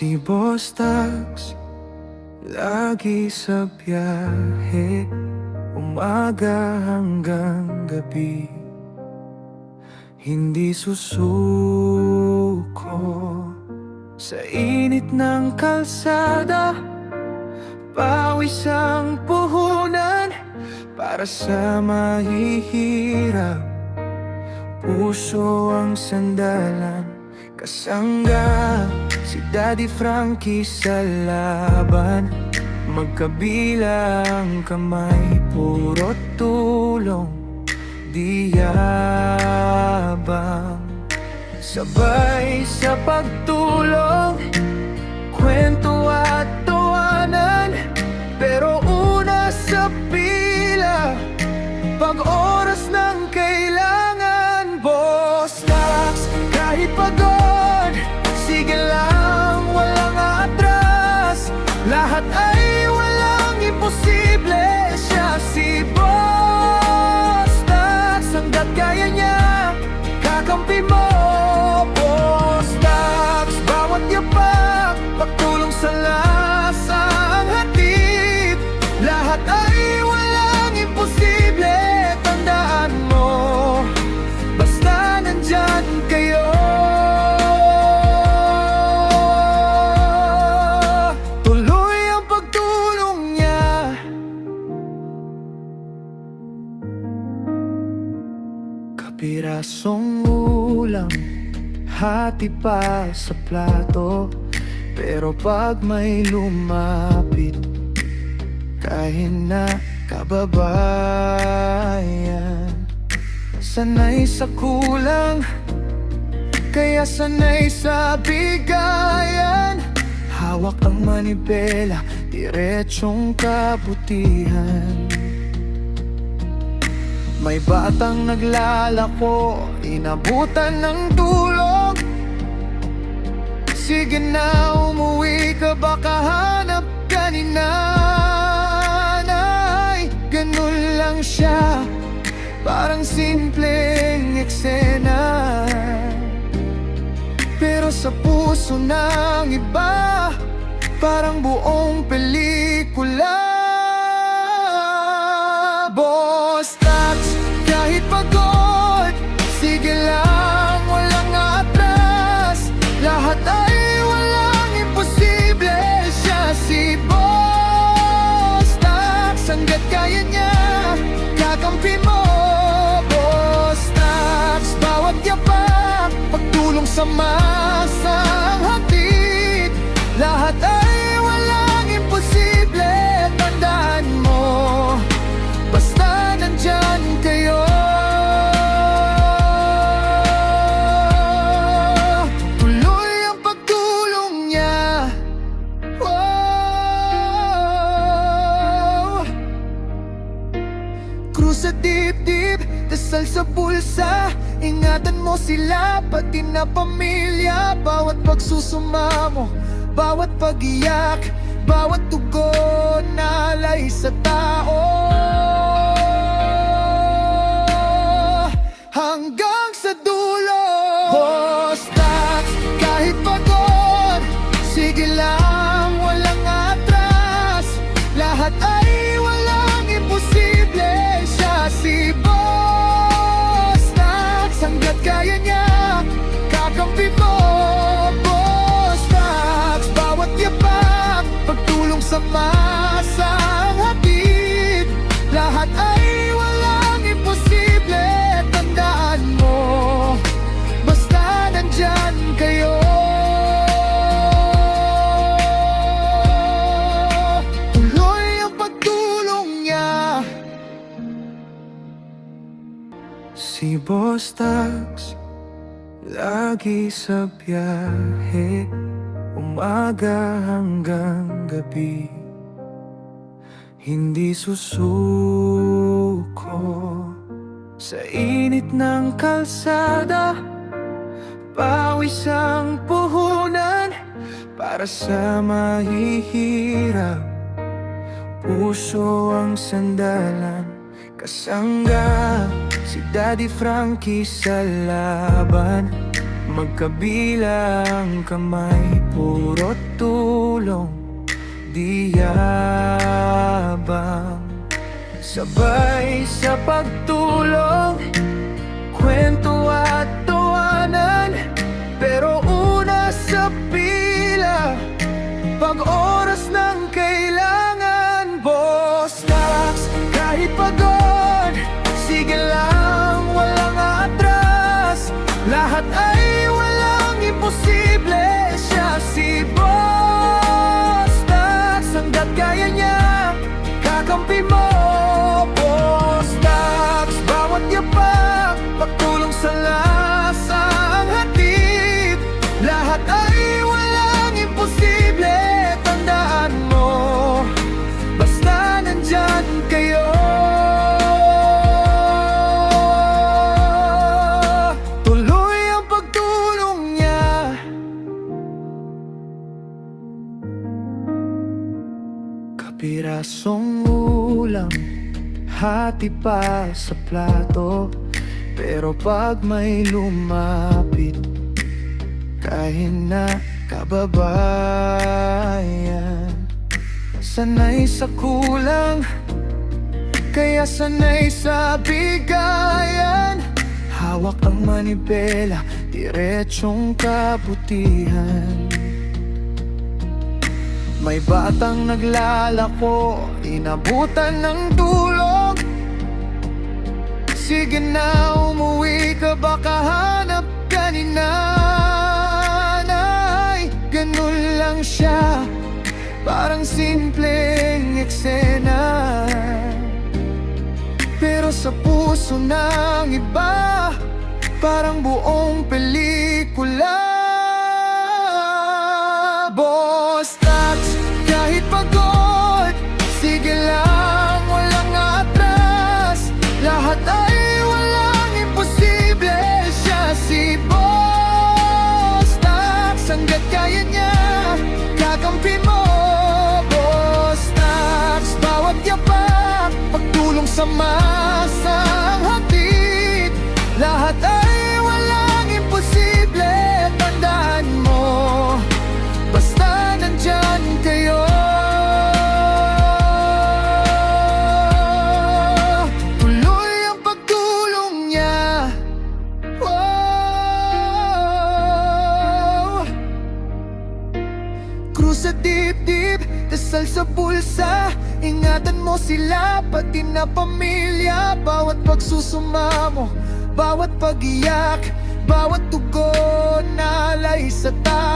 Si Boss Tags, lagi sa biyahe, umaga hanggang gabi. Hindi susuko sa init ng kalsada, pawis ang puhunan para sa mahihirap. Puso ang sandalan, kasangga si Daddy Frankie sa laban. Magkabilang kamay, puro tulong, di yabang. Sabay sa pagtulong, kwento at tawanan. Pero una sa pila, pag oras ng kailangan. Boss Tags, kahit pagod, sige lang, walang atras. Lahat ay walang imposible. Siya si Boss Tags, hanggat kaya niya, kakampi mo. Boss Tags, bawat yapak, pagtulong sa lasang hatid. Lahat ay walang imposible. Tandaan mo, basta nandyan kayo. Tuloy ang pagtulong niya. Kapirasong ulam, hati pa sa plato. Pero pag may lumapit, kahit na kababayan, sanay sa kulang, kaya sanay sa bigayan. Hawak ang manibela, diretsong kabutihan. May batang naglalako, inabutan ng tulong. Sige na, umuwi ka, baka hanap ka ni nanay. Ganun lang siya, parang simpleng eksena, pero sa puso ng iba, parang buong pelikula. Boss Tags, kahit pagod, sige lang, walang atras. Lahat ay walang imposible. Siya si Boss Tags, hanggat kaya niya, kakampi mo. Boss Tags, bawat yapak, pagtulong sa masang hatid. Lahat ay walang imposible. Tandaan mo, basta nandyan kayo. Tuloy ang pagtulong niya. Wow. Krus sa dibdib, dasal sa bulsa. Ingatan mo sila, pati na pamilya. Bawat pagsusumamo, bawat pag-iyak, bawat tugon na alay sa tao. Hanggang sa dulo. Boss Tags, kahit pagod, sige lang, walang atras. Lahat ay walang imposible. Siya si Boss Tags, hanggat kaya niya, kakampi mo. Boss Tags, bawat yapak, pagtulong sa masang hatid. Lahat ay walang imposible. Tandaan mo, basta nandyan kayo. Tuloy ang pagtulong niya. Si Boss Tags, lagi sa biyahe, umaga hanggang gabi. Hindi susuko sa init ng kalsada, pawis ang puhunan para sa mahihirap. Puso ang sandalan, kasangga si Daddy Frankie sa laban. magkabilang kamay, puro tulong, di yabang. Sabay sa pagtulong, kwento at tawanan, pero una sa pila pag oras ng kailangan. Boss Tax, kahit pagod, sige lang, walang atras. Lahat ay walang imposible. Siya si Boss Tax, hanggat kaya niya, kakampi mo. Boss Tax, bawat yapak, pagtulong sa lasang hatid. Lahat ay walang imposible. Tandaan mo, basta nandyan kayo. Tuloy ang pagtulong niya. Kapirasong ulam, hati pa sa plato, pero pag may lumapit, kain na kababayan. Sanay sa kulang, kaya sanay sa bigayan. Hawak ang manibela, diretsong kabutihan. May batang naglalako, inabutan ng tulog. Sige na, umuwi ka, baka hanap ka ni nanay. Ganun lang siya, parang simpleng eksena, pero sa puso ng iba, parang buong pelikula. Boss Tax, kahit pagod, sige lang, walang atras. Lahat ay walang imposible. Siya si Boss Tax, hanggat kaya niya, kakampi mo. Boss Tax, bawat yapak, pagtulong sa masang hatid. Lahat ay walang imposible. Tandaan mo, basta nandyan kayo. Tuloy ang pagtulong niya. Wow. Krus sa dibdib, dasal sa bulsa. Ingatan mo sila, pati na pamilya. Bawat pagsusumamo, bawat pag-iyak, bawat tugon, alay sa tayo.